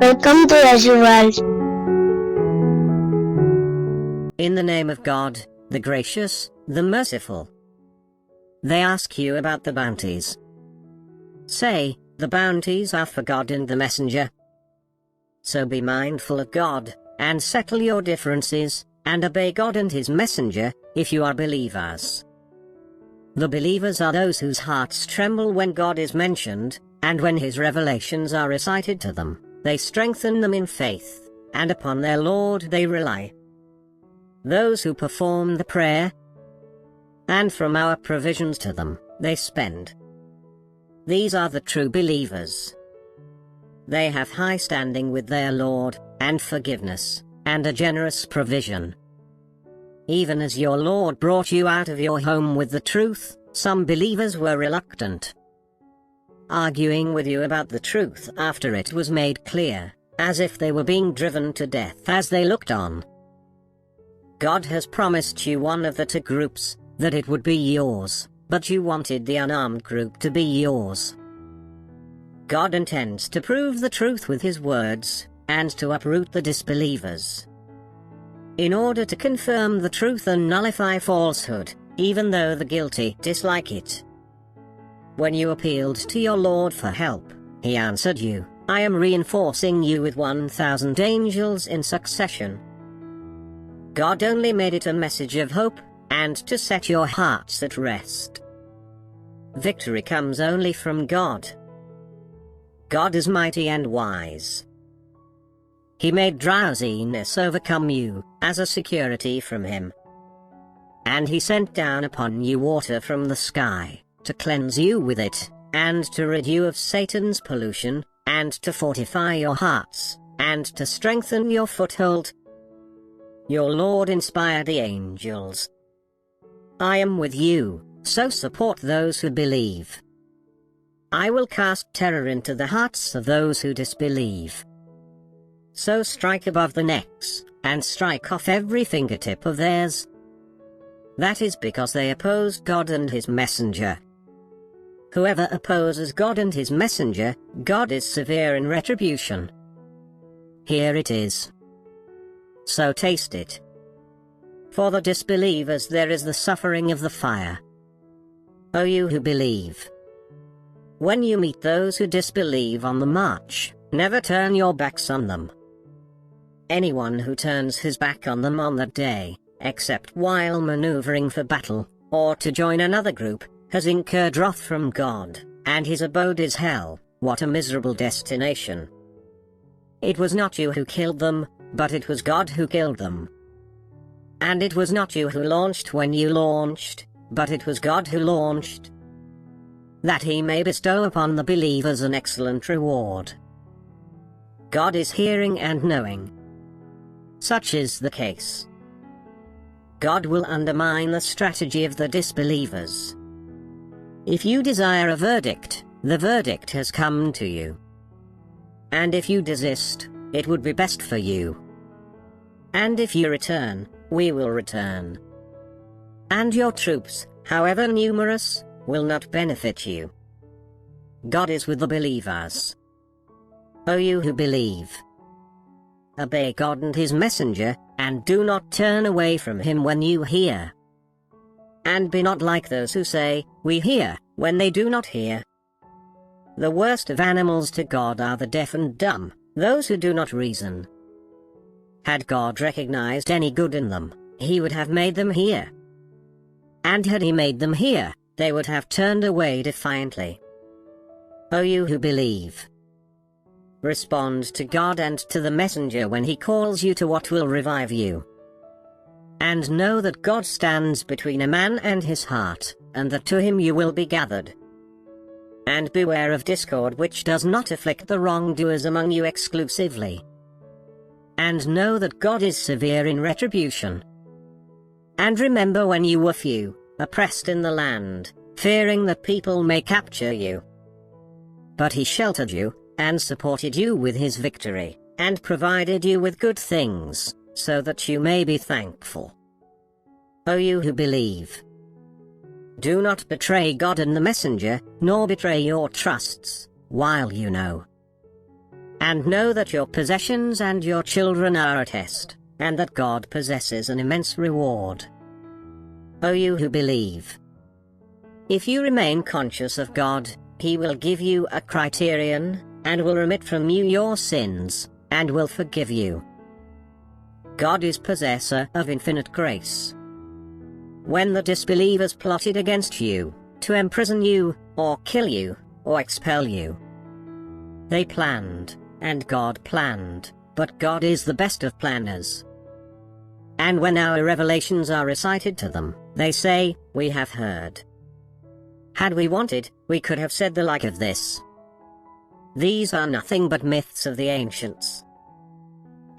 Welcome to Yashu World. In the name of God, the gracious, the merciful. They ask you about the bounties. Say, the bounties are for God and the messenger. So be mindful of God, and settle your differences, and obey God and his messenger, if you are believers. The believers are those whose hearts tremble when God is mentioned, and when his revelations are recited to them, they strengthen them in faith, and upon their Lord they rely. Those who perform the prayer, and from our provisions to them, they spend. These are the true believers. They have high standing with their Lord, and forgiveness, and a generous provision. Even as your Lord brought you out of your home with the truth, some believers were reluctant, arguing with you about the truth after it was made clear, as if they were being driven to death as they looked on. God has promised you one of the two groups, that it would be yours, but you wanted the unarmed group to be yours. God intends to prove the truth with his words, and to uproot the disbelievers, in order to confirm the truth and nullify falsehood, even though the guilty dislike it. When you appealed to your Lord for help, he answered you, I am reinforcing you with 1,000 angels in succession. God only made it a message of hope, and to set your hearts at rest. Victory comes only from God. God is mighty and wise. He made drowsiness overcome you, as a security from him. And he sent down upon you water from the sky, to cleanse you with it, and to rid you of Satan's pollution, and to fortify your hearts, and to strengthen your foothold. Your Lord inspired the angels. I am with you, so support those who believe. I will cast terror into the hearts of those who disbelieve. So strike above the necks, and strike off every fingertip of theirs. That is because they opposed God and his messenger. Whoever opposes God and his messenger, God is severe in retribution. Here it is. So taste it. For the disbelievers there is the suffering of the fire. O you who believe! When you meet those who disbelieve on the march, never turn your backs on them. Anyone who turns his back on them on that day, except while maneuvering for battle, or to join another group, has incurred wrath from God, and his abode is hell. What a miserable destination. It was not you who killed them, but it was God who killed them. And it was not you who launched when you launched, but it was God who launched, that he may bestow upon the believers an excellent reward. God is hearing and knowing. Such is the case. God will undermine the strategy of the disbelievers. If you desire a verdict, the verdict has come to you. And if you desist, it would be best for you. And if you return, we will return. And your troops, however numerous, will not benefit you. God is with the believers. O you who believe! Obey God and his messenger, and do not turn away from him when you hear. And be not like those who say, we hear, when they do not hear. The worst of animals to God are the deaf and dumb, those who do not reason. Had God recognized any good in them, he would have made them hear. And had he made them hear, they would have turned away defiantly. O you who believe! Respond to God and to the messenger when he calls you to what will revive you. And know that God stands between a man and his heart, and that to him you will be gathered. And beware of discord which does not afflict the wrongdoers among you exclusively. And know that God is severe in retribution. And remember when you were few, oppressed in the land, fearing that people may capture you. But he sheltered you, and supported you with his victory, and provided you with good things, so that you may be thankful. O you who believe! Do not betray God and the messenger, nor betray your trusts, while you know. and know that your possessions and your children are a test, and that God possesses an immense reward. O you who believe! If you remain conscious of God, He will give you a criterion, and will remit from you your sins, and will forgive you. God is possessor of infinite grace. When the disbelievers plotted against you, to imprison you, or kill you, or expel you, they planned, and God planned, but God is the best of planners. And when our revelations are recited to them, they say, "We have heard." Had we wanted, we could have said the like of this. These are nothing but myths of the ancients.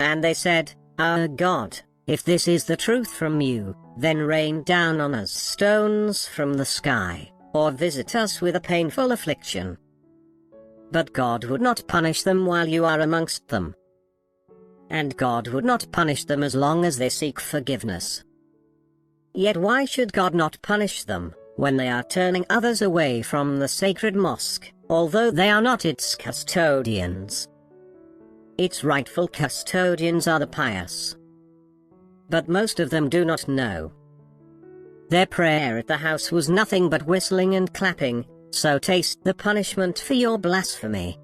And they said, "Our God, if this is the truth from you, then rain down on us stones from the sky, or visit us with a painful affliction." But God would not punish them while you are amongst them. And God would not punish them as long as they seek forgiveness. Yet why should God not punish them, when they are turning others away from the sacred mosque, although they are not its custodians? Its rightful custodians are the pious. But most of them do not know. Their prayer at the house was nothing but whistling and clapping, so taste the punishment for your blasphemy.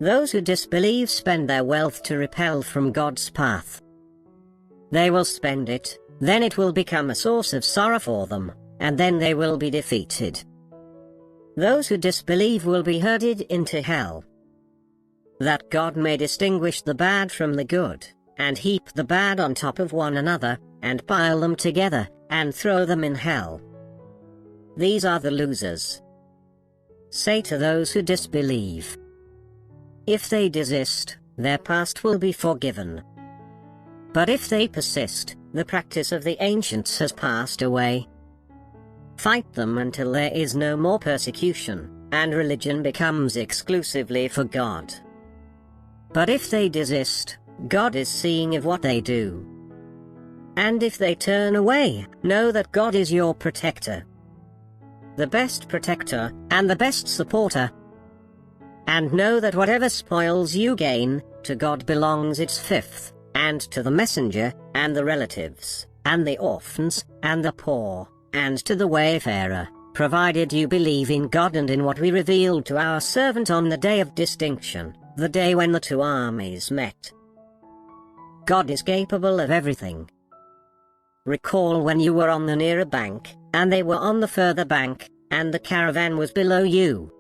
Those who disbelieve spend their wealth to repel from God's path. They will spend it, then it will become a source of sorrow for them, and then they will be defeated. Those who disbelieve will be herded into hell. That God may distinguish the bad from the good, and heap the bad on top of one another, and pile them together, and throw them in hell. These are the losers. Say to those who disbelieve, if they desist, their past will be forgiven. But if they persist, the practice of the ancients has passed away. Fight them until there is no more persecution, and religion becomes exclusively for God. But if they desist, God is seeing of what they do. And if they turn away, know that God is your protector. The best protector, and the best supporter. And know that whatever spoils you gain, to God belongs its fifth, and to the messenger, and the relatives, and the orphans, and the poor, and to the wayfarer, provided you believe in God and in what we revealed to our servant on the day of distinction, the day when the two armies met. God is capable of everything. Recall when you were on the nearer bank, and they were on the further bank, and the caravan was below you.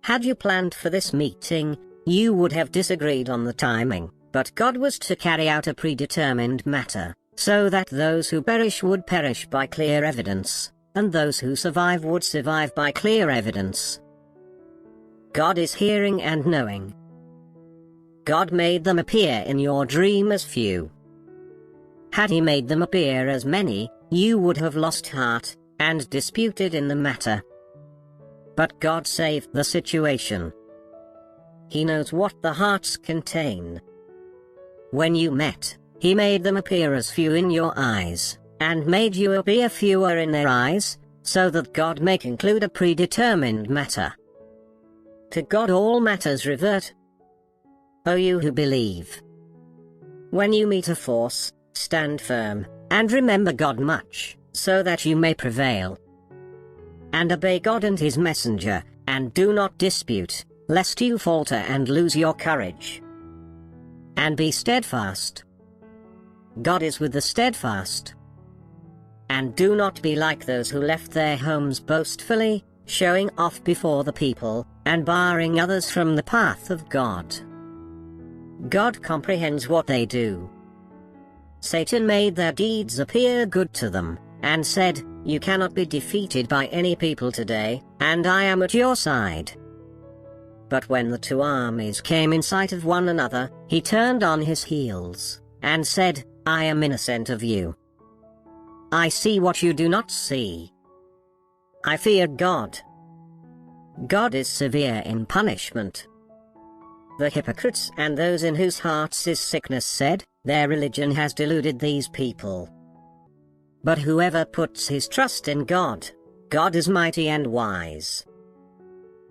Had you planned for this meeting, you would have disagreed on the timing, but God was to carry out a predetermined matter, so that those who perish would perish by clear evidence, and those who survive would survive by clear evidence. God is hearing and knowing. God made them appear in your dream as few. Had He made them appear as many, you would have lost heart, and disputed in the matter. But God saved the situation. He knows what the hearts contain. When you met, He made them appear as few in your eyes, and made you appear fewer in their eyes, so that God may conclude a predetermined matter. To God all matters revert. O you who believe! When you meet a force, stand firm, and remember God much, so that you may prevail. And obey God and His messenger, and do not dispute, lest you falter and lose your courage. And be steadfast. God is with the steadfast. And do not be like those who left their homes boastfully, showing off before the people, and barring others from the path of God. God comprehends what they do. Satan made their deeds appear good to them, and said, "You cannot be defeated by any people today, and I am at your side." But when the two armies came in sight of one another, he turned on his heels, and said, "I am innocent of you. I see what you do not see. I fear God. God is severe in punishment." The hypocrites and those in whose hearts is sickness said, "Their religion has deluded these people." But whoever puts his trust in God, God is mighty and wise.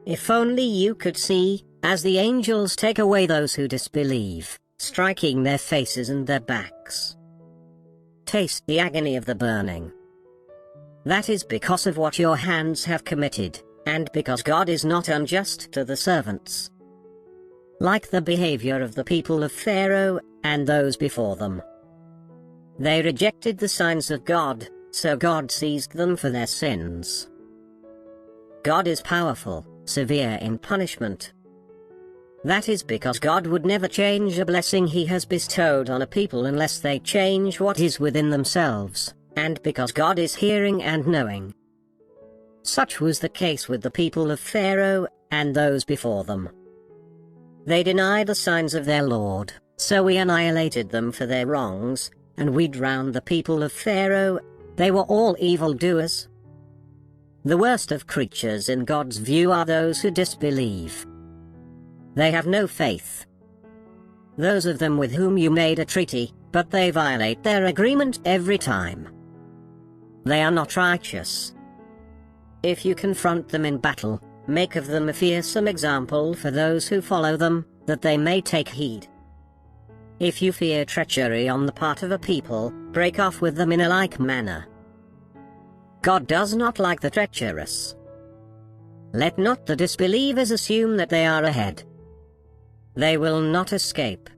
If only you could see, as the angels take away those who disbelieve, striking their faces and their backs. Taste the agony of the burning. That is because of what your hands have committed, and because God is not unjust to the servants. Like the behavior of the people of Pharaoh, and those before them. They rejected the signs of God, so God seized them for their sins. God is powerful, severe in punishment. That is because God would never change a blessing he has bestowed on a people unless they change what is within themselves, and because God is hearing and knowing. Such was the case with the people of Pharaoh, and those before them. They denied the signs of their Lord, so we annihilated them for their wrongs, and we drowned the people of Pharaoh. They were all evildoers. The worst of creatures in God's view are those who disbelieve. They have no faith. Those of them with whom you made a treaty, but they violate their agreement every time. They are not righteous. If you confront them in battle, make of them a fearsome example for those who follow them, that they may take heed. If you fear treachery on the part of a people, break off with them in a like manner. God does not like the treacherous. Let not the disbelievers assume that they are ahead. They will not escape.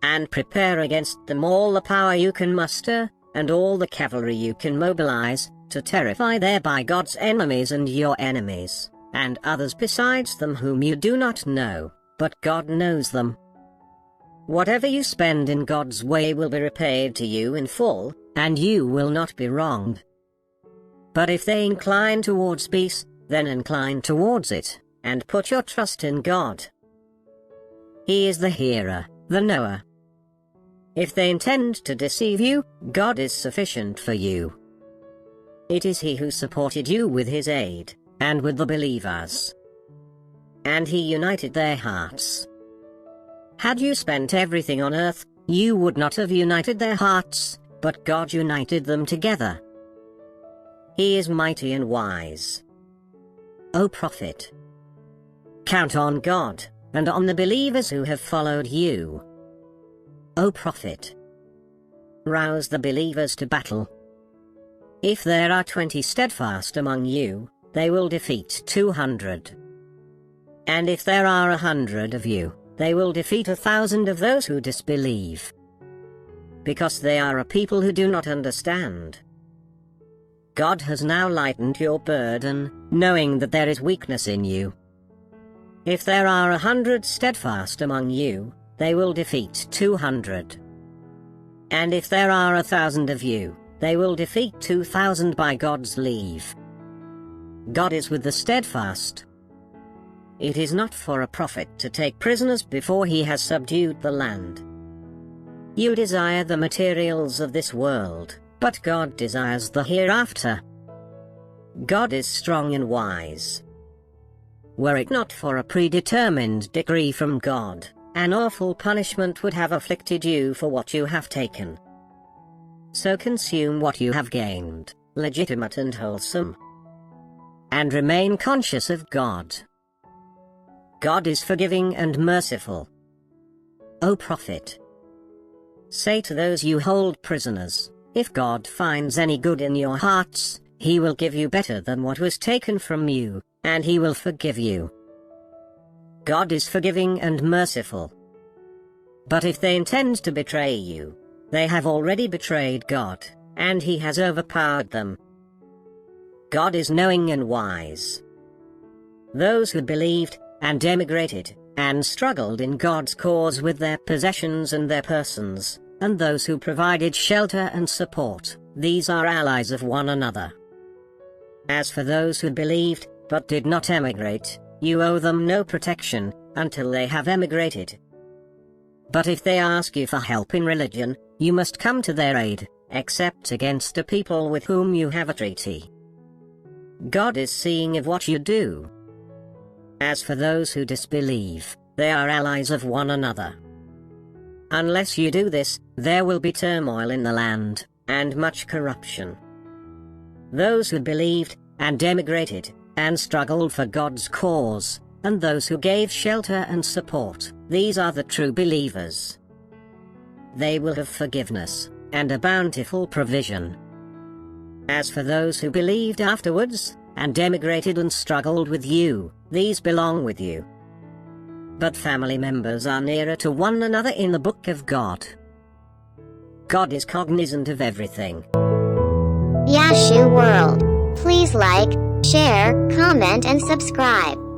And prepare against them all the power you can muster, and all the cavalry you can mobilize, to terrify thereby God's enemies and your enemies, and others besides them whom you do not know, but God knows them. Whatever you spend in God's way will be repaid to you in full, and you will not be wronged. But if they incline towards peace, then incline towards it, and put your trust in God. He is the hearer, the knower. If they intend to deceive you, God is sufficient for you. It is He who supported you with His aid, and with the believers. And He united their hearts. Had you spent everything on earth, you would not have united their hearts, but God united them together. He is mighty and wise. O prophet, count on God, and on the believers who have followed you. O prophet, rouse the believers to battle. If there are 20 steadfast among you, they will defeat 200. And if there are 100 of you, they will defeat 1,000 of those who disbelieve. Because they are a people who do not understand. God has now lightened your burden, knowing that there is weakness in you. If there are 100 steadfast among you, they will defeat 200. And if there are 1,000 of you, they will defeat 2,000 by God's leave. God is with the steadfast. It is not for a prophet to take prisoners before he has subdued the land. You desire the materials of this world, but God desires the hereafter. God is strong and wise. Were it not for a predetermined decree from God, an awful punishment would have afflicted you for what you have taken. So consume what you have gained, legitimate and wholesome. And remain conscious of God. God is forgiving and merciful. O prophet, say to those you hold prisoners, if God finds any good in your hearts, He will give you better than what was taken from you, and He will forgive you. God is forgiving and merciful. But if they intend to betray you, they have already betrayed God, and He has overpowered them. God is knowing and wise. Those who believed, and emigrated, and struggled in God's cause with their possessions and their persons, and those who provided shelter and support, these are allies of one another. As for those who believed, but did not emigrate, you owe them no protection, until they have emigrated. But if they ask you for help in religion, you must come to their aid, except against a people with whom you have a treaty. God is seeing of what you do. As for those who disbelieve, they are allies of one another. Unless you do this, there will be turmoil in the land, and much corruption. Those who believed, and emigrated, and struggled for God's cause, and those who gave shelter and support. These are the true believers. They will have forgiveness and a bountiful provision. As for those who believed afterwards, and emigrated and struggled with you, these belong with you. But family members are nearer to one another in the book of God. God is cognizant of everything. Yashu World. Please like, share, comment and subscribe.